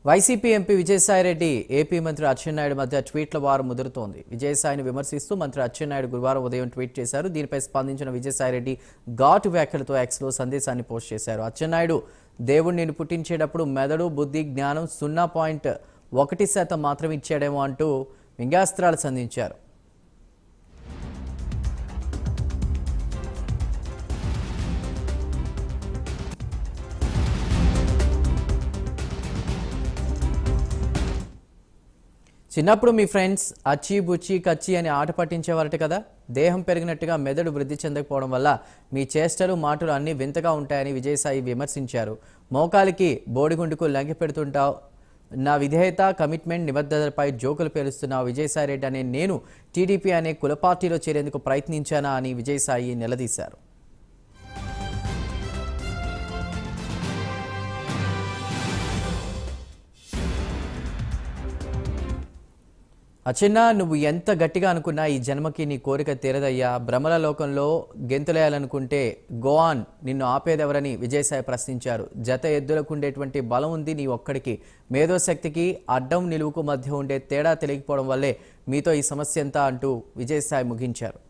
YCP MP Vijayasai Reddy AP మంత్రి అచ్చెన్నాయుడు మధ్య ట్వీట్ల వారం ముదురుతోంది. విజయసాయిని విమర్శిస్తూ మంత్రి అచ్చెన్నాయుడు గురువారం ఉదయం ట్వీట్ చేశారు. దీనిపై స్పందించిన విజయసాయిరెడ్డి ఘాటు వ్యాఖ్యలతో ఎక్స్లో సందేశాన్ని పోస్ట్ చేశారు. అచ్చెన్నాయుడు దేవుడు నిన్ను పుట్టించేటప్పుడు మెదడు, బుద్ధి, జ్ఞానం 0.1% మాత్రమే ఇచ్చాడేమో అంటూ వ్యంగ్యాస్త్రాలు సంధించారు. చిన్నప్పుడు మీ ఫ్రెండ్స్ అచ్చి బుచ్చి కచ్చి అని ఆట పట్టించేవారట కదా. దేహం పెరిగినట్టుగా మెదడు వృద్ధి చెందకపోవడం వల్ల మీ చేష్టలు మాటలు అన్నీ వింతగా ఉంటాయని విజయసాయి విమర్శించారు. మోకాలికి బోడిగుండుకు లంఘి పెడుతుంటావు, నా విధేయత, కమిట్మెంట్, నిబద్ధతపై జోకులు పేలుస్తున్న విజయసాయిరెడ్డి అనే నేను టీడీపీ అనే కుల పార్టీలో చేరేందుకు ప్రయత్నించానా అని విజయసాయి నిలదీశారు. అచ్చెన్నా, నువ్వు ఎంత గట్టిగా అనుకున్నా ఈ జన్మకి నీ కోరిక తీరదయ్యా. భ్రమల లోకంలో గెంతులేయాలనుకుంటే గోఆన్, నిన్ను ఆపేదెవరని విజయసాయి ప్రశ్నించారు. జత ఎద్దులకు ఉండేటువంటి బలం ఉంది నీ ఒక్కడికి. మేధోశక్తికి అడ్డం నిలువుకు మధ్య ఉండే తేడా తెలియకపోవడం వల్లే మీతో ఈ సమస్య ఎంత అంటూ విజయసాయి ముగించారు.